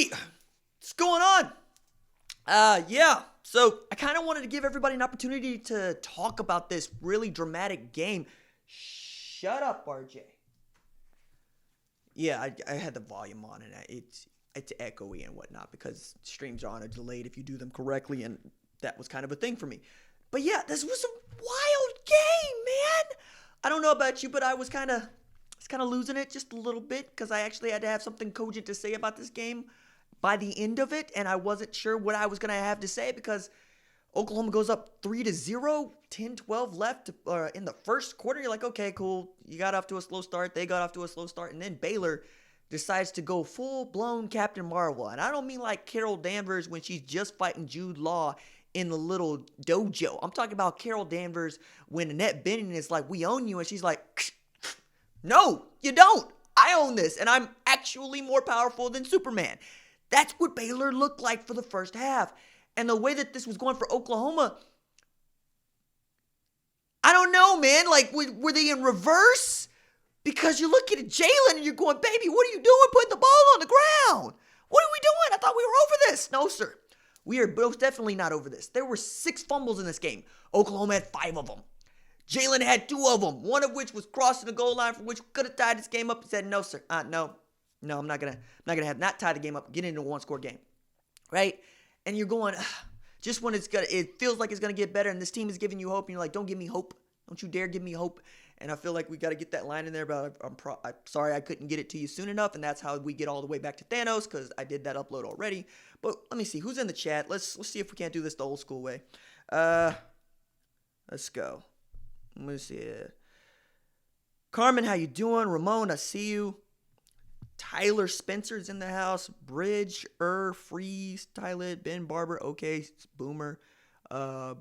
Sweet. What's going on? Yeah. So I kind of wanted to give everybody an opportunity to talk about this really dramatic game. Shut up, RJ. Yeah, I had the volume on and it's echoey and whatnot because streams are on a delayed if you do them correctly, and that was kind of a thing for me. But yeah, this was a wild game, man. I don't know about you, but I was kind of losing it just a little bit because I actually had to have something cogent to say about this game by the end of it, and I wasn't sure what I was going to have to say because Oklahoma goes up 3-0, 10-12 left in the first quarter. You're like, okay, cool. You got off to a slow start. They got off to a slow start. And then Baylor decides to go full-blown Captain Marvel. And I don't mean like Carol Danvers when she's just fighting Jude Law in the little dojo. I'm talking about Carol Danvers when Annette Bening is like, we own you. And she's like, no, you don't. I own this. And I'm actually more powerful than Superman. That's what Baylor looked like for the first half. And the way that this was going for Oklahoma, I don't know, man. Like, were they in reverse? Because you're looking at Jalen and you're going, baby, what are you doing putting the ball on the ground? What are we doing? I thought we were over this. No, sir. We are most definitely not over this. There were 6 fumbles in this game. Oklahoma had 5 of them. Jalen had 2 of them, one of which was crossing the goal line, for which could have tied this game up. He said, no, sir. No, I'm not gonna have not tie the game up, get into a 1-score game, right? And you're going, just when it feels like it's gonna get better, and this team is giving you hope, and you're like, don't give me hope, don't you dare give me hope. And I feel like we got to get that line in there, but I'm sorry I couldn't get it to you soon enough, and that's how we get all the way back to Thanos, because I did that upload already. But let me see who's in the chat. Let's see if we can't do this the old school way. Let's go. Let me see. Carmen, how you doing? Ramon, I see you. Tyler Spencer's in the house. Bridge, Freeze, Tyler, Ben Barber, okay, Boomer,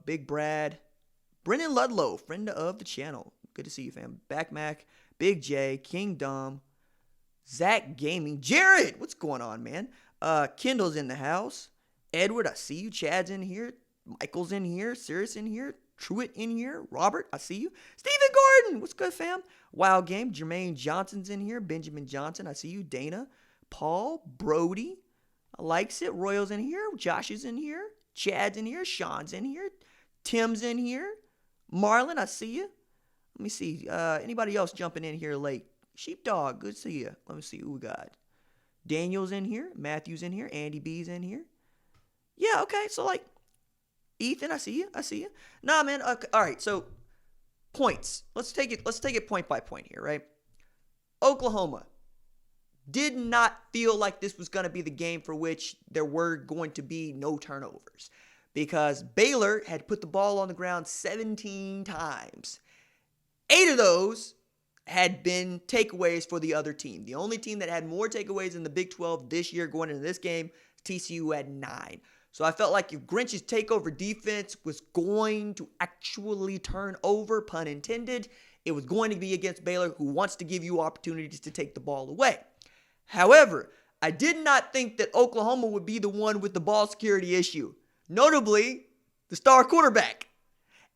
Big Brad, Brennan Ludlow, friend of the channel. Good to see you, fam. Back Mac, Big J, King Dom, Zach Gaming, Jared, what's going on, man? Kendall's in the house. Edward, I see you. Chad's in here. Michael's in here. Sirius in here. Truitt in here. Robert, I see you. Stephen Gordon, what's good, fam? Wild Game, Jermaine Johnson's in here. Benjamin Johnson, I see you. Dana, Paul, Brody, likes it. Royal's in here. Josh is in here. Chad's in here. Sean's in here. Tim's in here. Marlon, I see you. Let me see. Anybody else jumping in here late? Sheepdog, good to see you. Let me see who we got. Daniel's in here. Matthew's in here. Andy B's in here. Yeah, okay. So, like, Ethan, I see you. Nah, man. Okay, all right, so points. Let's take it point by point here, right? Oklahoma did not feel like this was going to be the game for which there were going to be no turnovers because Baylor had put the ball on the ground 17 times. 8 of those had been takeaways for the other team. The only team that had more takeaways in the Big 12 this year going into this game, TCU had 9. So I felt like if Grinch's takeover defense was going to actually turn over, pun intended, it was going to be against Baylor, who wants to give you opportunities to take the ball away. However, I did not think that Oklahoma would be the one with the ball security issue, notably the star quarterback.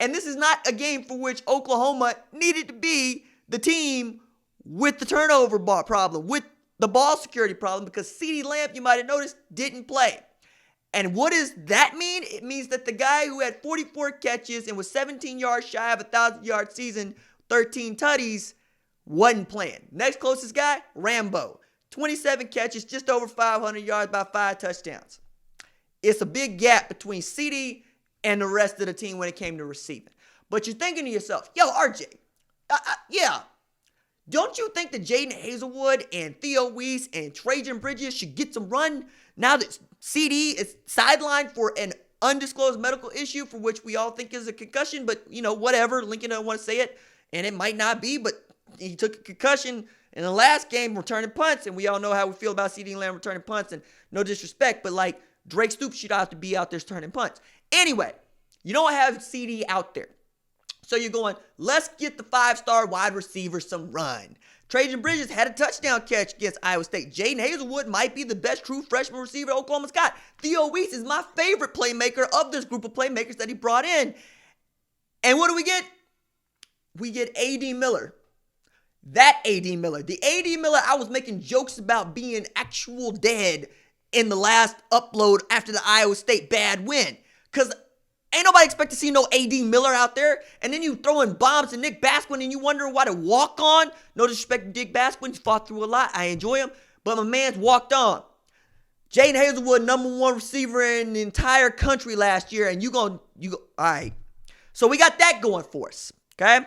And this is not a game for which Oklahoma needed to be the team with the turnover problem, with the ball security problem, because CeeDee Lamb, you might have noticed, didn't play. And what does that mean? It means that the guy who had 44 catches and was 17 yards shy of a 1,000-yard season, 13 tutties, wasn't playing. Next closest guy, Rambo. 27 catches, just over 500 yards, about 5 touchdowns. It's a big gap between CeeDee and the rest of the team when it came to receiving. But you're thinking to yourself, yo, RJ, yeah, don't you think that Jadon Haselwood and Theo Wease and Trajan Bridges should get some run now that CeeDee is sidelined for an undisclosed medical issue for which we all think is a concussion, but, you know, whatever. Lincoln don't want to say it, and it might not be, but he took a concussion in the last game returning punts, and we all know how we feel about CeeDee Lamb returning punts, and no disrespect, but, like, Drake Stoops should have to be out there turning punts. Anyway, you don't have CeeDee out there. So you're going, let's get the 5-star wide receiver some run. Trajan Bridges had a touchdown catch against Iowa State. Jadon Haselwood might be the best true freshman receiver Oklahoma's got. Theo Wease is my favorite playmaker of this group of playmakers that he brought in. And what do we get? We get A.D. Miller. That A.D. Miller. The A.D. Miller I was making jokes about being actual dead in the last upload after the Iowa State bad win. Because ain't nobody expect to see no A.D. Miller out there. And then you throwing bombs to Nick Basquin and you wondering why to walk on. No disrespect to Nick Basquin. He fought through a lot. I enjoy him. But my man's walked on. Jadon Haselwood, number one receiver in the entire country last year. And you go, all right. So we got that going for us. Okay?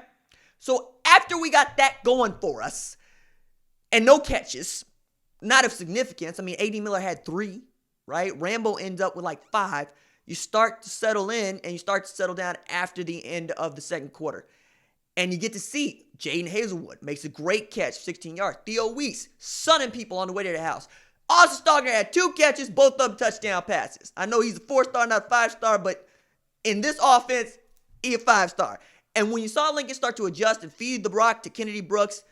So after we got that going for us and no catches, not of significance. I mean, A.D. Miller had 3, right? Rambo ends up with like 5. You start to settle in and you start to settle down after the end of the second quarter. And you get to see Jadon Haselwood makes a great catch, 16 yards. Theo, Wease, sunning people on the way to the house. Austin Stogner had 2 catches, both of them touchdown passes. I know he's a 4-star, not a 5-star, but in this offense, he's a 5-star. And when you saw Lincoln start to adjust and feed the rock to Kennedy Brooks,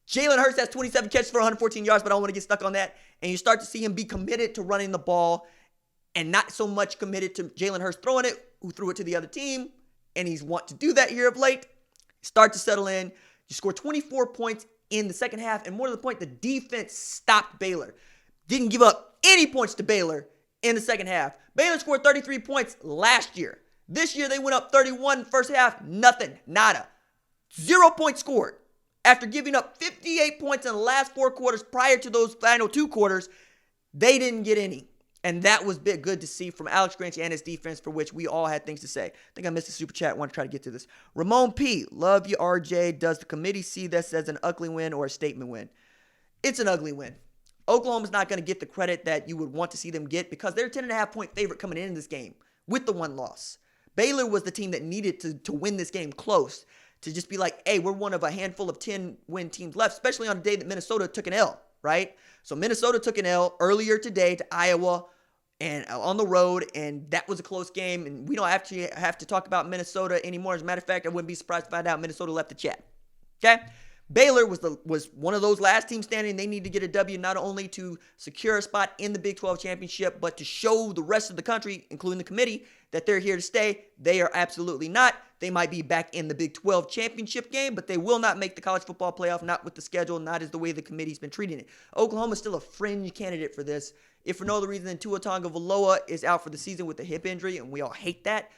Jalen Hurts has 27 catches for 114 yards, but I don't want to get stuck on that. And you start to see him be committed to running the ball and not so much committed to Jalen Hurts throwing it, who threw it to the other team. And he's want to do that here of late. Start to settle in. You score 24 points in the second half. And more to the point, the defense stopped Baylor. Didn't give up any points to Baylor in the second half. Baylor scored 33 points last year. This year, they went up 31 in the first half. Nothing. Nada. 0 points scored. After giving up 58 points in the last 4 quarters prior to those final 2 quarters, they didn't get any. And that was good to see from Alex Granch and his defense, for which we all had things to say. I think I missed a super chat. I want to try to get to this. Ramon P. Love you, RJ. Does the committee see this as an ugly win or a statement win? It's an ugly win. Oklahoma's not going to get the credit that you would want to see them get because they're a 10.5-point favorite coming into this game with the 1 loss. Baylor was the team that needed to win this game close, to just be like, hey, we're one of a handful of 10-win teams left, especially on the day that Minnesota took an L, right? So Minnesota took an L earlier today to Iowa and on the road, and that was a close game, and we don't actually have to talk about Minnesota anymore. As a matter of fact, I wouldn't be surprised to find out Minnesota left the chat, okay? Baylor was one of those last teams standing. They need to get a W not only to secure a spot in the Big 12 championship, but to show the rest of the country, including the committee, that they're here to stay. They are absolutely not. They might be back in the Big 12 championship game, but they will not make the college football playoff, not with the schedule, not as the way the committee's been treating it. Oklahoma's still a fringe candidate for this, if for no other reason than Tua Tagovailoa is out for the season with a hip injury, and we all hate that.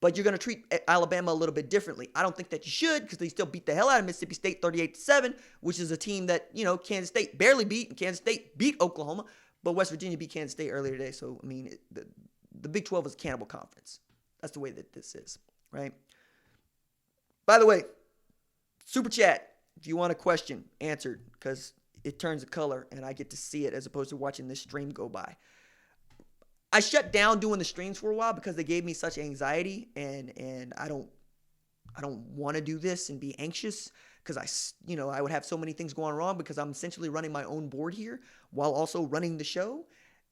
But you're going to treat Alabama a little bit differently. I don't think that you should, because they still beat the hell out of Mississippi State 38-7, which is a team that, Kansas State barely beat, and Kansas State beat Oklahoma, but West Virginia beat Kansas State earlier today. So, I mean, the Big 12 is a cannibal conference. That's the way that this is, right? By the way, super chat, if you want a question answered, because it turns a color, and I get to see it as opposed to watching this stream go by. I shut down doing the streams for a while because they gave me such anxiety, and I don't want to do this and be anxious because I would have so many things going wrong because I'm essentially running my own board here while also running the show,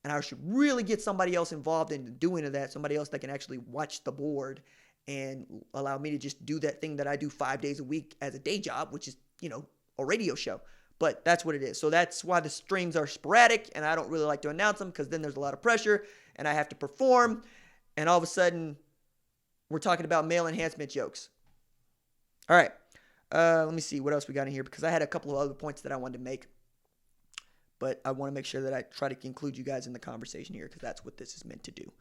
and I should really get somebody else involved in doing that, somebody else that can actually watch the board and allow me to just do that thing that I do 5 days a week as a day job, which is, a radio show. But that's what it is. So that's why the streams are sporadic, and I don't really like to announce them because then there's a lot of pressure, and I have to perform, and all of a sudden, we're talking about male enhancement jokes. All right. Let me see what else we got in here, because I had a couple of other points that I wanted to make, but I want to make sure that I try to include you guys in the conversation here, because that's what this is meant to do.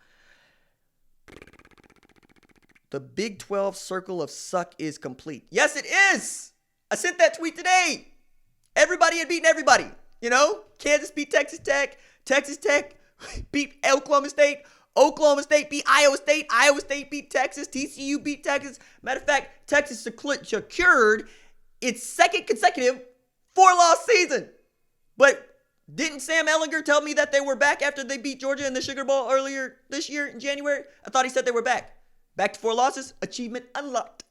The Big 12 circle of suck is complete. Yes, it is. I sent that tweet today. Everybody had beaten everybody. Kansas beat Texas Tech. Texas Tech beat Oklahoma State. Oklahoma State beat Iowa State. Iowa State beat Texas. TCU beat Texas. Matter of fact, Texas secured its second consecutive 4-loss season. But didn't Sam Ehlinger tell me that they were back after they beat Georgia in the Sugar Bowl earlier this year in January? I thought he said they were back. Back to 4 losses. Achievement unlocked.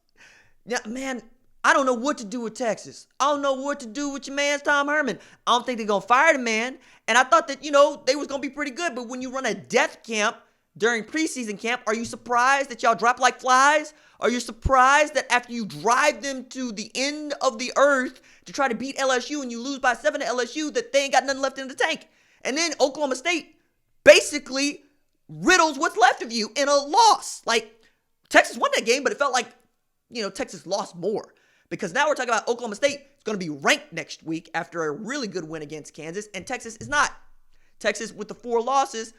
Yeah, man, I don't know what to do with Texas. I don't know what to do with your man's Tom Herman. I don't think they're going to fire the man. And I thought that, they was going to be pretty good. But when you run a death camp during preseason camp, are you surprised that y'all drop like flies? Are you surprised that after you drive them to the end of the earth to try to beat LSU and you lose by 7 to LSU, that they ain't got nothing left in the tank? And then Oklahoma State basically riddles what's left of you in a loss. Like, Texas won that game, but it felt like, Texas lost more. Because now we're talking about Oklahoma State is going to be ranked next week after a really good win against Kansas, and Texas is not. Texas, with the 4 losses,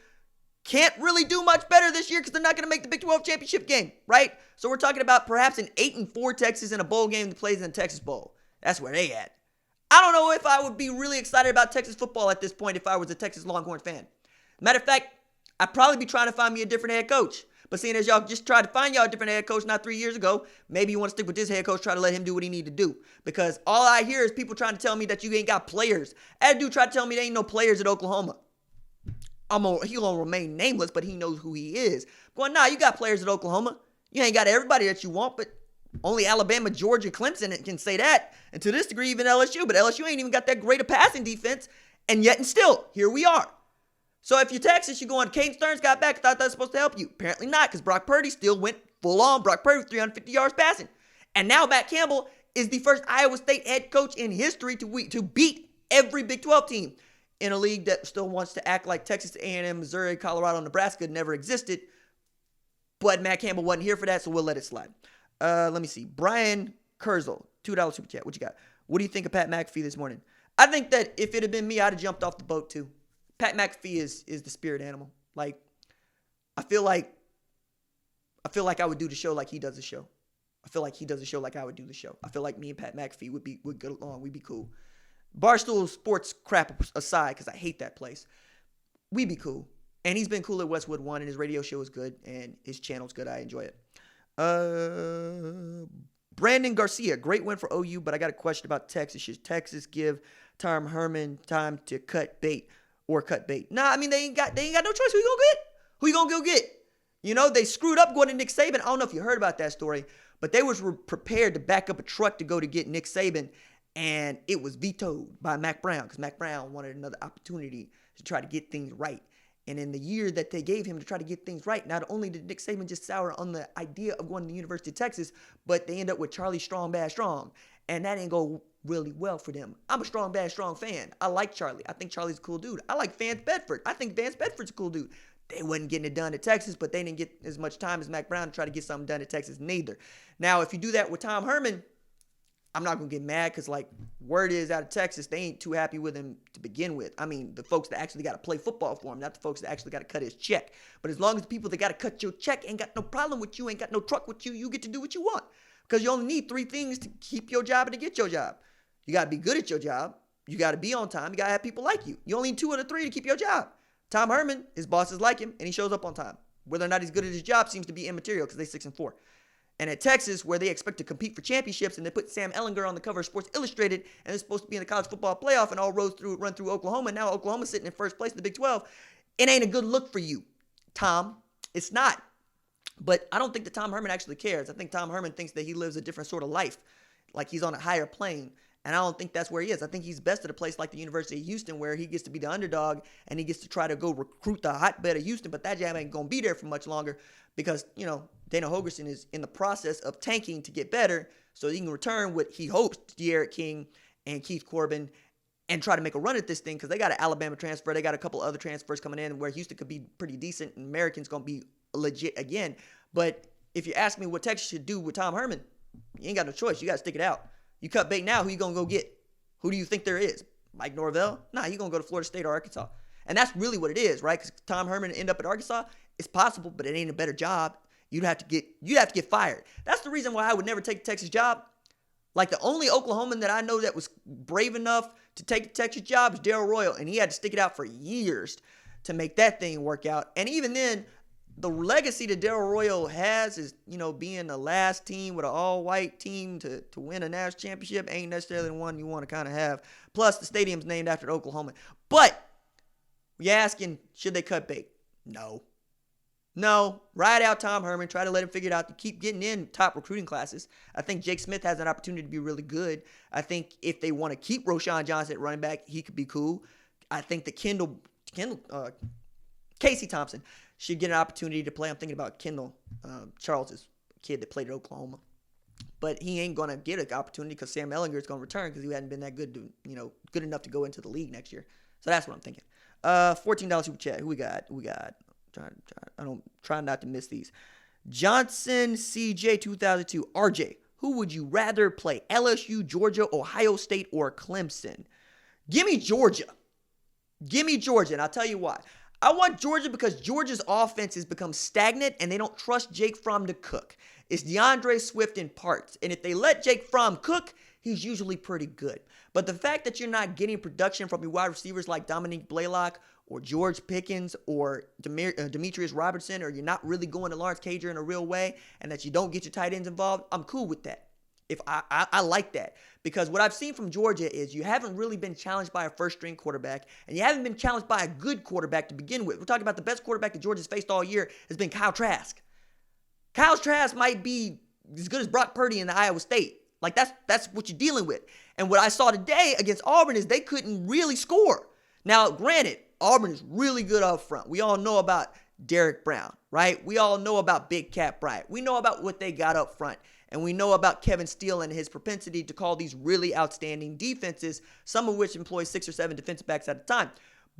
can't really do much better this year because they're not going to make the Big 12 championship game, right? So we're talking about perhaps an 8-4 Texas in a bowl game that plays in the Texas Bowl. That's where they at. I don't know if I would be really excited about Texas football at this point if I was a Texas Longhorn fan. Matter of fact, I'd probably be trying to find me a different head coach. But seeing as y'all just tried to find y'all a different head coach not 3 years ago, maybe you want to stick with this head coach, try to let him do what he need to do. Because all I hear is people trying to tell me that you ain't got players. That dude tried to tell me there ain't no players at Oklahoma. He gonna remain nameless, but he knows who he is. Going, nah, you got players at Oklahoma. You ain't got everybody that you want, but only Alabama, Georgia, Clemson can say that. And to this degree, even LSU. But LSU ain't even got that great a passing defense. And yet and still, here we are. So if you're Texas, you're going, Caden Stearns got back. I thought that was supposed to help you. Apparently not, because Brock Purdy still went full on. Brock Purdy, 350 yards passing. And now Matt Campbell is the first Iowa State head coach in history to beat every Big 12 team in a league that still wants to act like Texas A&M, Missouri, Colorado, Nebraska never existed. But Matt Campbell wasn't here for that, so we'll let it slide. Let me see. Brian Kurzel, $2 super chat. What you got? What do you think of Pat McAfee this morning? I think that if it had been me, I'd have jumped off the boat too. Pat McAfee is the spirit animal. Like, I feel like I would do the show like he does the show. I feel like he does the show like I would do the show. I feel like me and Pat McAfee would get along. We'd be cool. Barstool Sports crap aside, because I hate that place. We'd be cool. And he's been cool at Westwood One, and his radio show is good, and his channel's good. I enjoy it. Brandon Garcia, great win for OU, but I got a question about Texas. Should Texas give Tom Herman time to cut bait? Nah, I mean, they ain't got no choice. Who you gonna get? Who you gonna go get? You know, they screwed up going to Nick Saban. I don't know if you heard about that story, but they were prepared to back up a truck to go to get Nick Saban, and it was vetoed by Mac Brown because Mac Brown wanted another opportunity to try to get things right. And in the year that they gave him to try to get things right, not only did Nick Saban just sour on the idea of going to the University of Texas, but they end up with Charlie Strong, Bad Strong. And that ain't go really well for them. I'm a Strong, Bad Strong fan. I like Charlie. I think Charlie's a cool dude. I like Vance Bedford. I think Vance Bedford's a cool dude. They wasn't getting it done at Texas, but they didn't get as much time as Mac Brown to try to get something done at Texas neither. Now, if you do that with Tom Herman, I'm not going to get mad because, like, word is out of Texas, they ain't too happy with him to begin with. I mean, the folks that actually got to play football for him, not the folks that actually got to cut his check. But as long as the people that got to cut your check ain't got no problem with you, ain't got no truck with you, you get to do what you want. Because you only need 3 things to keep your job and to get your job. You got to be good at your job. You got to be on time. You got to have people like you. You only need 2 of the 3 to keep your job. Tom Herman, his bosses like him, and he shows up on time. Whether or not he's good at his job seems to be immaterial because they're 6-4. And at Texas, where they expect to compete for championships, and they put Sam Ehlinger on the cover of Sports Illustrated, and they're supposed to be in the college football playoff, and all roads run through Oklahoma, and now Oklahoma's sitting in first place in the Big 12. It ain't a good look for you, Tom. It's not. But I don't think that Tom Herman actually cares. I think Tom Herman thinks that he lives a different sort of life, like he's on a higher plane. And I don't think that's where he is. I think he's best at a place like the University of Houston where he gets to be the underdog and he gets to try to go recruit the hotbed of Houston. But that jam ain't going to be there for much longer because, you know, Dana Holgorsen is in the process of tanking to get better so he can return what he hopes to De'Aaron King and Keith Corbin and try to make a run at this thing because they got an Alabama transfer. They got a couple other transfers coming in where Houston could be pretty decent and American's going to be legit again. But if you ask me what Texas should do with Tom Herman, you ain't got no choice. You got to stick it out. You cut bait now, who you going to go get? Who do you think there is? Mike Norvell? Nah, you're going to go to Florida State or Arkansas. And that's really what it is, right? Because Tom Herman end up at Arkansas, it's possible, but it ain't a better job. You'd have to get fired. That's the reason why I would never take the Texas job. Like the only Oklahoman that I know that was brave enough to take the Texas job is Darrell Royal, and he had to stick it out for years to make that thing work out. And even then, the legacy that Darrell Royal has is, you know, being the last team with an all-white team to win a national championship ain't necessarily the one you want to kind of have. Plus, the stadium's named after Oklahoma. But you're asking, should they cut bait? No. Ride out Tom Herman. Try to let him figure it out to keep getting in top recruiting classes. I think Jake Smith has an opportunity to be really good. I think if they want to keep Roschon Johnson at running back, he could be cool. I think that Casey Thompson should get an opportunity to play. I'm thinking about Kendall Charles' kid that played at Oklahoma. But he ain't going to get an opportunity because Sam Ehlinger is going to return because he hadn't been that good to, good enough to go into the league next year. So that's what I'm thinking. $14 super chat. Who we got? Try not to miss these. Johnson CJ 2002. RJ, who would you rather play? LSU, Georgia, Ohio State, or Clemson? Give me Georgia. Give me Georgia, and I'll tell you why. I want Georgia because Georgia's offense has become stagnant, and they don't trust Jake Fromm to cook. It's DeAndre Swift in parts, and if they let Jake Fromm cook, he's usually pretty good. But the fact that you're not getting production from your wide receivers like Dominique Blaylock or George Pickens or Demetrius Robertson, or you're not really going to Lawrence Cager in a real way, and that you don't get your tight ends involved, I'm cool with that. If I like that, because what I've seen from Georgia is you haven't really been challenged by a first-string quarterback, and you haven't been challenged by a good quarterback to begin with. We're talking about the best quarterback that Georgia's faced all year has been Kyle Trask. Kyle Trask might be as good as Brock Purdy in the Iowa State. Like, that's what you're dealing with. And what I saw today against Auburn is they couldn't really score. Now, granted, Auburn is really good up front. We all know about Derek Brown, right? We all know about Big Cat Bryant. We know about what they got up front. And we know about Kevin Steele and his propensity to call these really outstanding defenses, some of which employ 6 or 7 defensive backs at a time.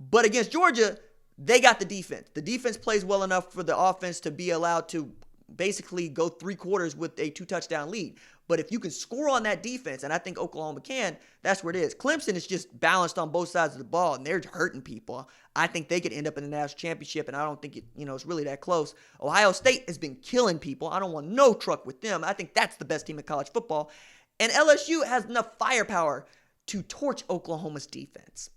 But against Georgia, they got the defense. The defense plays well enough for the offense to be allowed to basically go 3 quarters with a 2-touchdown lead. But if you can score on that defense, and I think Oklahoma can, that's where it is. Clemson is just balanced on both sides of the ball, and they're hurting people. I think they could end up in the national championship, and I don't think it's really that close. Ohio State has been killing people. I don't want no truck with them. I think that's the best team in college football. And LSU has enough firepower to torch Oklahoma's defense.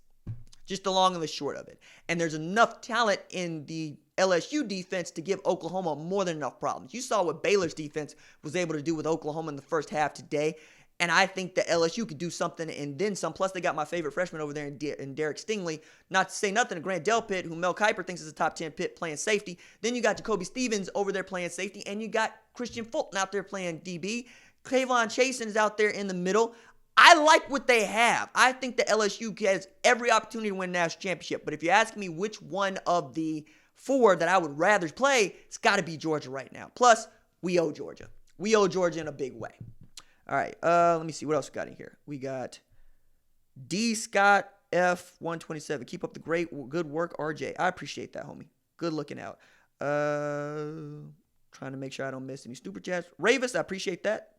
Just the long and the short of it. And there's enough talent in the LSU defense to give Oklahoma more than enough problems. You saw what Baylor's defense was able to do with Oklahoma in the first half today. And I think that LSU could do something and then some. Plus, they got my favorite freshman over there in Derek Stingley. Not to say nothing to Grant Delpit, who Mel Kiper thinks is a top 10 pick playing safety. Then you got Jacoby Stevens over there playing safety. And you got Christian Fulton out there playing DB. Kayvon Chasen is out there in the middle. I like what they have. I think the LSU has every opportunity to win a national championship. But if you ask me which one of the 4 that I would rather play, it's got to be Georgia right now. Plus, we owe Georgia. We owe Georgia in a big way. All right, let me see. What else we got in here? We got D. Scott F127. Keep up the good work, RJ. I appreciate that, homie. Good looking out. Trying to make sure I don't miss any super chats. Ravis, I appreciate that.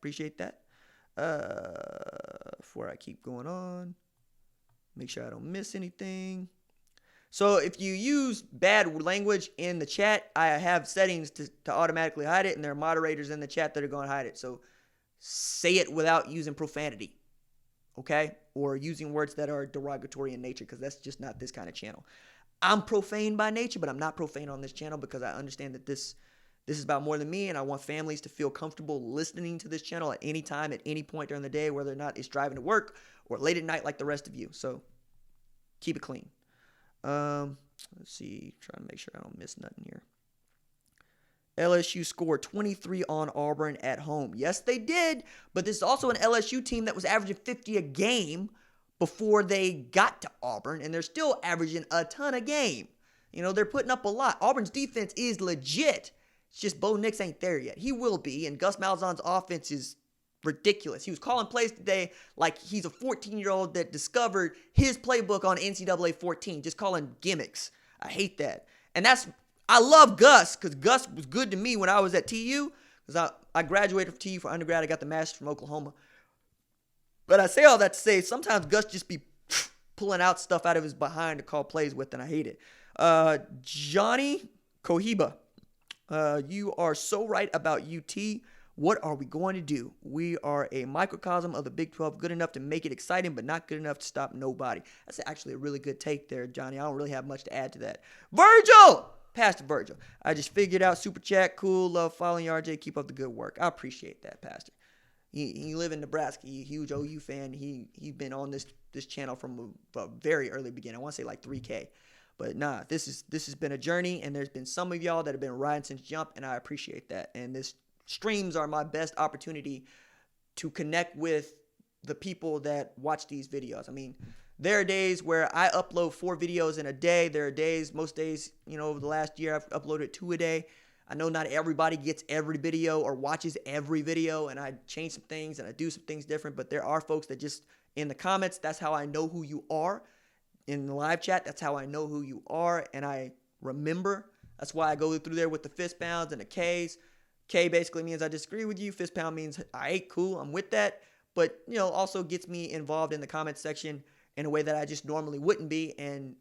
Before I keep going on, make sure I don't miss anything. So if you use bad language in the chat, I have settings to automatically hide it, and there are moderators in the chat that are going to hide it. So say it without using profanity, okay? Or using words that are derogatory in nature, because that's just not this kind of channel. I'm profane by nature, but I'm not profane on this channel because I understand that this is about more than me, and I want families to feel comfortable listening to this channel at any time, at any point during the day, whether or not it's driving to work or late at night like the rest of you. So keep it clean. Let's see. Trying to make sure I don't miss nothing here. LSU scored 23 on Auburn at home. Yes, they did, but this is also an LSU team that was averaging 50 a game before they got to Auburn, and they're still averaging a ton a game. They're putting up a lot. Auburn's defense is legit. It's just Bo Nix ain't there yet. He will be, and Gus Malzahn's offense is ridiculous. He was calling plays today like he's a 14-year-old that discovered his playbook on NCAA 14, just calling gimmicks. I hate that. And I love Gus because Gus was good to me when I was at TU because I graduated from TU for undergrad. I got the master's from Oklahoma. But I say all that to say sometimes Gus just be pulling out stuff out of his behind to call plays with, and I hate it. Johnny Cohiba. You are so right about UT. What are we going to do? We are a microcosm of the Big 12, good enough to make it exciting, but not good enough to stop nobody. That's actually a really good take there, Johnny. I don't really have much to add to that. Virgil! Pastor Virgil. I just figured out super chat. Cool. Love following you, RJ. Keep up the good work. I appreciate that, Pastor. He live in Nebraska. He a huge OU fan. He's been on this channel from a very early beginning. I want to say like 3K. But nah, this has been a journey, and there's been some of y'all that have been riding since jump, and I appreciate that. And this streams are my best opportunity to connect with the people that watch these videos. I mean, there are days where I upload 4 videos in a day. There are days, most days, over the last year, I've uploaded 2 a day. I know not everybody gets every video or watches every video, and I change some things and I do some things different, but there are folks that just, in the comments, that's how I know who you are. In the live chat, that's how I know who you are, and I remember. That's why I go through there with the fist pounds and the Ks. K basically means I disagree with you. Fist pound means, all right, cool, I'm with that. But, also gets me involved in the comment section in a way that I just normally wouldn't be. And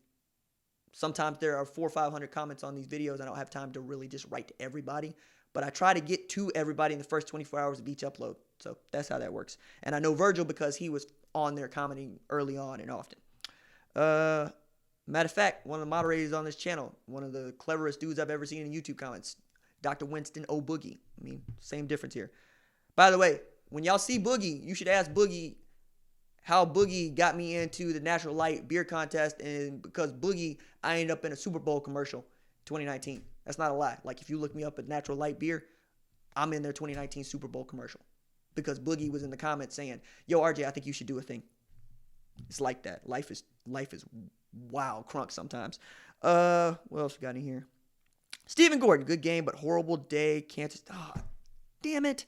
Sometimes there are 400 or 500 comments on these videos. I don't have time to really just write to everybody. But I try to get to everybody in the first 24 hours of each upload. So that's how that works. And I know Virgil because he was on there commenting early on and often. Matter of fact, one of the moderators on this channel, one of the cleverest dudes I've ever seen in YouTube comments, Dr. Winston O. Boogie. I mean, same difference here. By the way, when y'all see Boogie, you should ask Boogie how Boogie got me into the Natural Light beer contest. And because Boogie, I ended up in a Super Bowl commercial 2019. That's not a lie. Like, if you look me up at Natural Light beer, I'm in their 2019 Super Bowl commercial. Because Boogie was in the comments saying, yo, RJ, I think you should do a thing. It's like that. Life is wild crunk sometimes. What else we got in here? Stephen Gordon, good game, but horrible day. Kansas. Oh, damn it.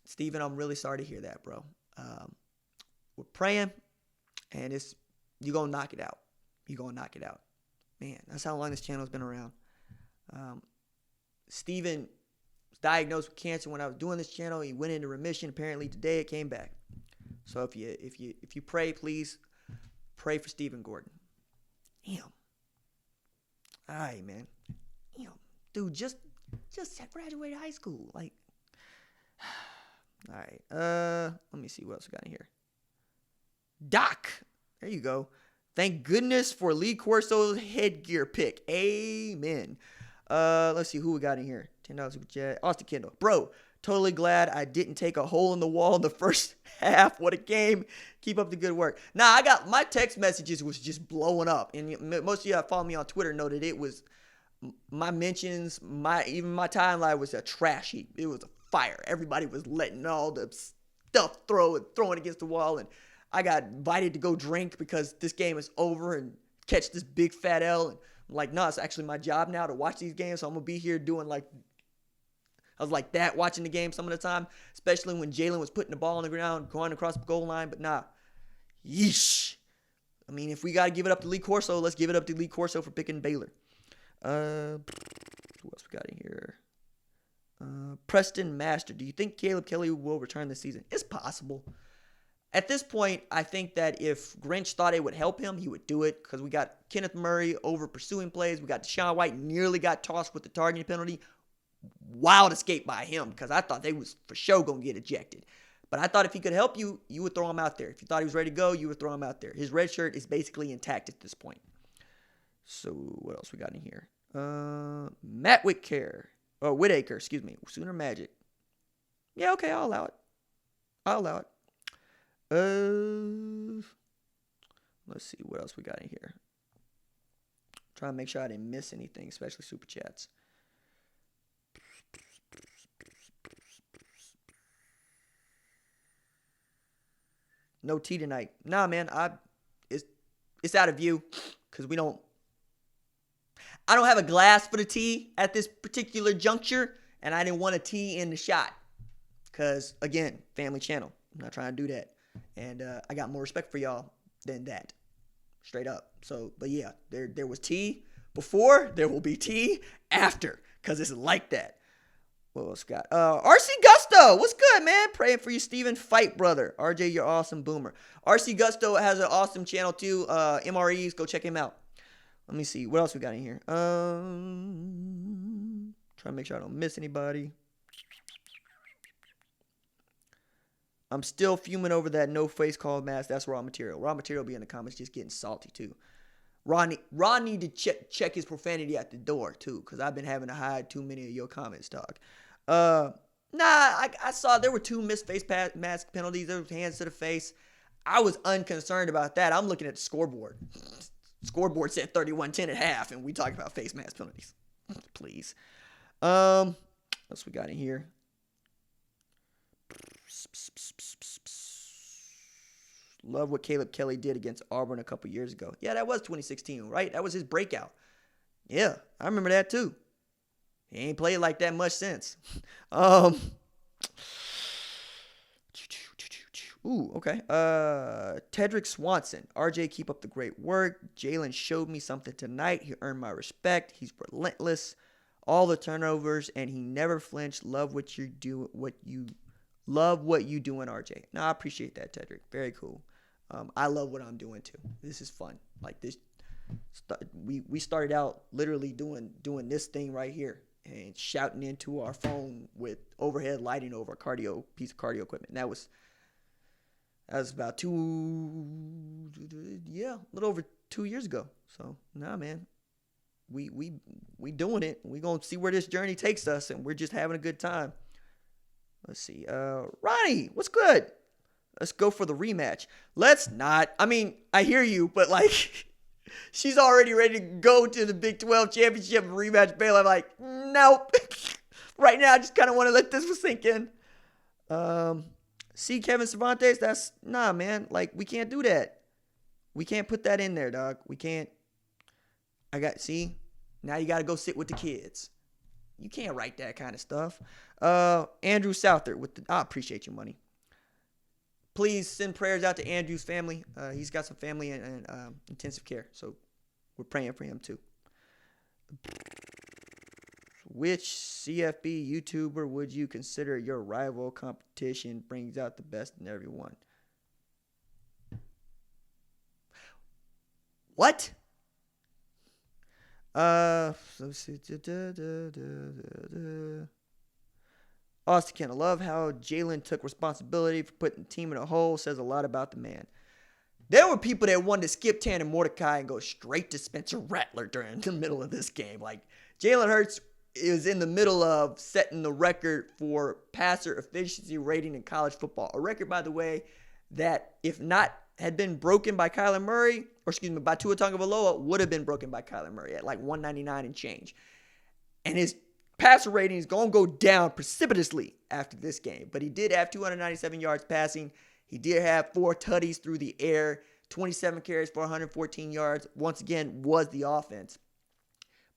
Stephen, I'm really sorry to hear that, bro. We're praying, and you're going to knock it out. You're going to knock it out. Man, that's how long this channel's been around. Stephen was diagnosed with cancer when I was doing this channel. He went into remission. Apparently today it came back. So if you pray, please pray for Stephen Gordon. Damn. All right, man. Damn. Dude, just graduated high school. Like, all right. Let me see what else we got in here. Doc. There you go. Thank goodness for Lee Corso's headgear pick. Amen. Let's see who we got in here. $10 super chat. Austin Kendall. Bro, totally glad I didn't take a hole in the wall in the first half. What a game. Keep up the good work. Nah, I got my text messages was just blowing up. And most of you that follow me on Twitter know that it was my mentions, even my timeline was a trash heap. It was a fire. Everybody was letting all the stuff throwing against the wall. And I got invited to go drink because this game is over and catch this big fat L. And I'm like, no, it's actually my job now to watch these games. So I'm going to be here doing I was like that, watching the game some of the time, especially when Jalen was putting the ball on the ground, going across the goal line. But nah, yeesh. I mean, if we got to give it up to Lee Corso, let's give it up to Lee Corso for picking Baylor. Who else we got in here? Preston Master. Do you think Caleb Kelly will return this season? It's possible. At this point, I think that if Grinch thought it would help him, he would do it because we got Kenneth Murray over pursuing plays. We got Deshaun White nearly got tossed with the targeting penalty. Wild escape by him because I thought they was for sure going to get ejected. But I thought if he could help you, you would throw him out there. If you thought he was ready to go, you would throw him out there. His red shirt is basically intact at this point. So what else we got in here? Matt Whitaker, excuse me. Sooner Magic. Yeah, okay, I'll allow it. Let's see what else we got in here. Trying to make sure I didn't miss anything, especially super chats. No tea tonight. Nah, man, it's out of view because I don't have a glass for the tea at this particular juncture, and I didn't want a tea in the shot because, again, family channel. I'm not trying to do that. And I got more respect for y'all than that. Straight up. So, but yeah, there was tea before. There will be tea after because it's like that. What else got? RC Gusto. What's good, man? Praying for you, Steven. Fight, brother. RJ, you're awesome. Boomer. RC Gusto has an awesome channel, too. MREs. Go check him out. Let me see. What else we got in here? Trying to make sure I don't miss anybody. I'm still fuming over that no face called mask. That's raw material. Raw material be in the comments just getting salty, too. Ron need to check his profanity at the door, too, because I've been having to hide too many of your comments, dog. I saw there were 2 missed face mask penalties. There was hands to the face. I was unconcerned about that. I'm looking at the scoreboard. Scoreboard said 31-10 at half, and we talking about face mask penalties. Please. What else we got in here? Love what Caleb Kelly did against Auburn a couple years ago. Yeah, that was 2016, right? That was his breakout. Yeah, I remember that too. He ain't played like that much since. Ooh, okay. Tedrick Swanson. RJ, keep up the great work. Jalen showed me something tonight. He earned my respect. He's relentless. All the turnovers, and he never flinched. Love what you do, what you doing, RJ. No, I appreciate that, Tedrick. Very cool. I love what I'm doing too. This is fun. Like this, we started out literally doing this thing right here and shouting into our phone with overhead lighting over a piece of cardio equipment. That was about a little over 2 years ago. So nah, man, we doing it. We gonna see where this journey takes us, and we're just having a good time. Let's see, Ronnie, what's good? Let's go for the rematch. Let's not. I mean, I hear you, but like, she's already ready to go to the Big 12 championship and rematch Baylor. I'm like, nope. Right now, I just kind of want to let this one sink in. See Kevin Cervantes, nah, man. Like, we can't do that. We can't put that in there, dog. We can't. Now you got to go sit with the kids. You can't write that kind of stuff. Andrew Souther I appreciate your money. Please send prayers out to Andrew's family. He's got some family in intensive care, so we're praying for him too. Which CFB YouTuber would you consider your rival? Competition brings out the best in everyone. What? Let's see. Austin Ken, I love how Jalen took responsibility for putting the team in a hole. Says a lot about the man. There were people that wanted to skip Tanner Mordecai and go straight to Spencer Rattler during the middle of this game. Like, Jalen Hurts is in the middle of setting the record for passer efficiency rating in college football. A record, by the way, that if not had been broken by Kyler Murray, by Tua Tagovailoa, would have been broken by Kyler Murray at like 199 and change. And his passer rating is going to go down precipitously after this game. But he did have 297 yards passing. He did have 4 tutties through the air, 27 carries for 114 yards. Once again, was the offense.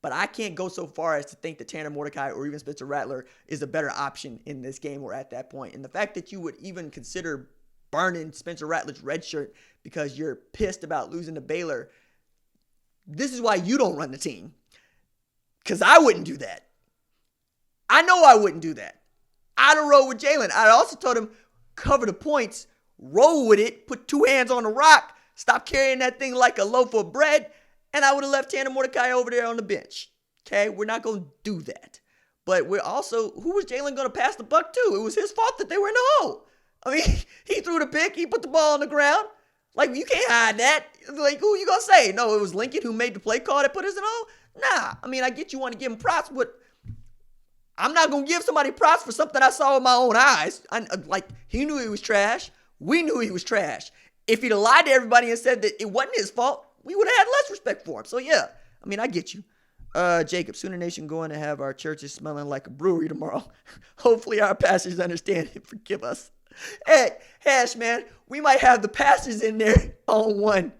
But I can't go so far as to think that Tanner Mordecai or even Spencer Rattler is a better option in this game or at that point. And the fact that you would even consider burning Spencer Rattler's red shirt because you're pissed about losing to Baylor, this is why you don't run the team. Because I wouldn't do that. I know I wouldn't do that. I'd have rolled with Jalen. I also told him, cover the points, roll with it, put 2 hands on the rock, stop carrying that thing like a loaf of bread, and I would have left Tanner Mordecai over there on the bench. Okay, we're not going to do that. But we're also, who was Jalen going to pass the buck to? It was his fault that they were in the hole. I mean, he threw the pick, he put the ball on the ground. Like, you can't hide that. Like, who you going to say? No, it was Lincoln who made the play call that put us in the hole? Nah, I mean, I get you want to give him props, but I'm not going to give somebody props for something I saw with my own eyes. He knew he was trash. We knew he was trash. If he'd have lied to everybody and said that it wasn't his fault, we would have had less respect for him. So, yeah, I mean, I get you. Jacob, Sooner Nation going to have our churches smelling like a brewery tomorrow. Hopefully our pastors understand and forgive us. Hey, Hash, man, we might have the pastors in there on one.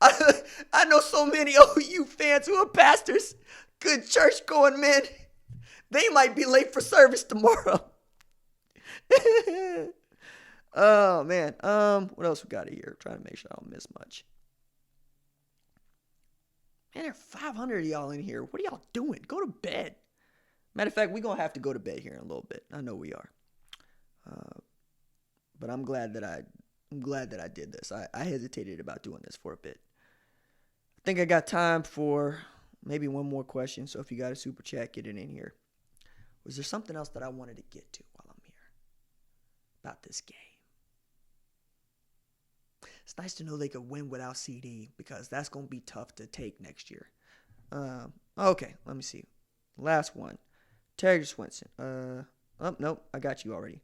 I know so many OU fans who are pastors, good church-going men. They might be late for service tomorrow. Oh, man. What else we got here? Trying to make sure I don't miss much. Man, there are 500 of y'all in here. What are y'all doing? Go to bed. Matter of fact, we're going to have to go to bed here in a little bit. I know we are. But I'm glad that I did this. I hesitated about doing this for a bit. I think I got time for maybe one more question. So if you got a super chat, get it in here. Was there something else that I wanted to get to while I'm here about this game? It's nice to know they could win without CeeDee because that's going to be tough to take next year. Okay, let me see. Last one. Terry Swinson. Nope, I got you already.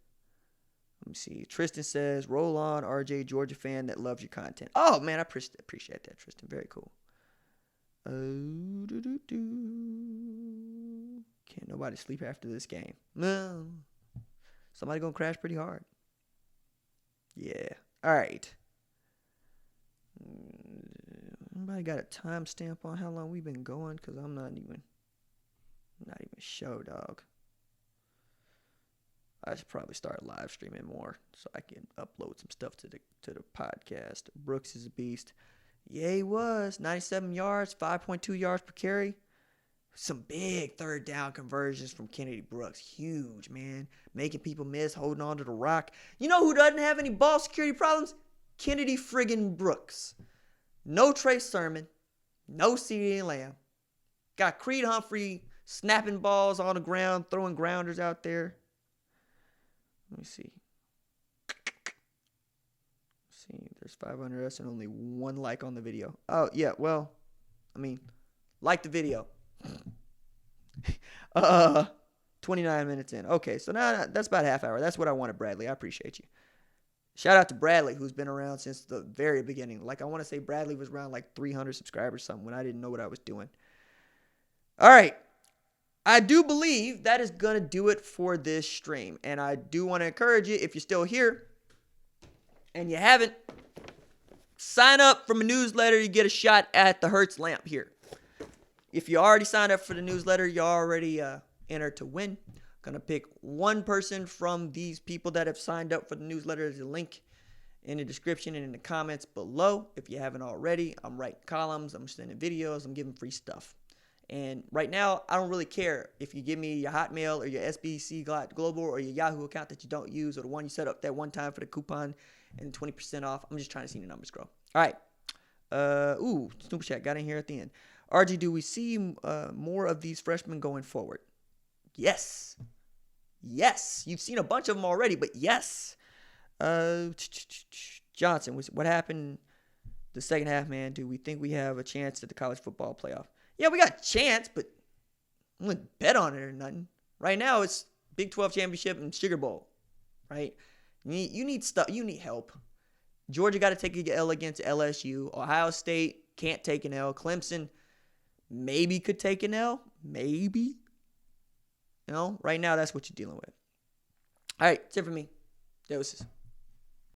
Let me see. Tristan says, roll on, RJ, Georgia fan that loves your content. Oh, man, I appreciate that, Tristan. Very cool. Can't nobody sleep after this game. No. Somebody going to crash pretty hard. Yeah. All right. Anybody got a timestamp on how long we've been going? Because I'm not even sure, dog. I should probably start live streaming more so I can upload some stuff to the podcast. Brooks is a beast. Yeah, he was. 97 yards, 5.2 yards per carry. Some big third down conversions from Kennedy Brooks. Huge, man. Making people miss, holding on to the rock. You know who doesn't have any ball security problems? Kennedy friggin' Brooks. No Trey Sermon. No CeeDee Lamb. Got Creed Humphrey snapping balls on the ground, throwing grounders out there. Let me see. There's 500 us and only one like on the video. Oh, yeah, well, I mean, like the video. 29 minutes in. Okay, so now that's about a half hour. That's what I wanted, Bradley. I appreciate you. Shout out to Bradley, who's been around since the very beginning. Like, I want to say Bradley was around like 300 subscribers or something when I didn't know what I was doing. All right. I do believe that is going to do it for this stream. And I do want to encourage you, if you're still here and you haven't, sign up for my newsletter. You get a shot at the Hertz lamp here. If you already signed up for the newsletter, you're already entered to win. Going to pick one person from these people that have signed up for the newsletter. There's a link in the description and in the comments below. If you haven't already, I'm writing columns, I'm sending videos, I'm giving free stuff. And right now, I don't really care if you give me your Hotmail or your SBC Global or your Yahoo account that you don't use or the one you set up that one time for the coupon and 20% off. I'm just trying to see the numbers grow. All right. Super Chat got in here at the end. RG, do we see more of these freshmen going forward? Yes. Yes. You've seen a bunch of them already, but yes. Johnson, what happened the second half, man? Do we think we have a chance at the college football playoff? Yeah, we got a chance, but I wouldn't bet on it or nothing. Right now, it's Big 12 championship and Sugar Bowl, right? You need stuff. You need help. Georgia got to take an L against LSU. Ohio State can't take an L. Clemson maybe could take an L. Maybe. You know, right now, that's what you're dealing with. All right, that's it for me. Doses.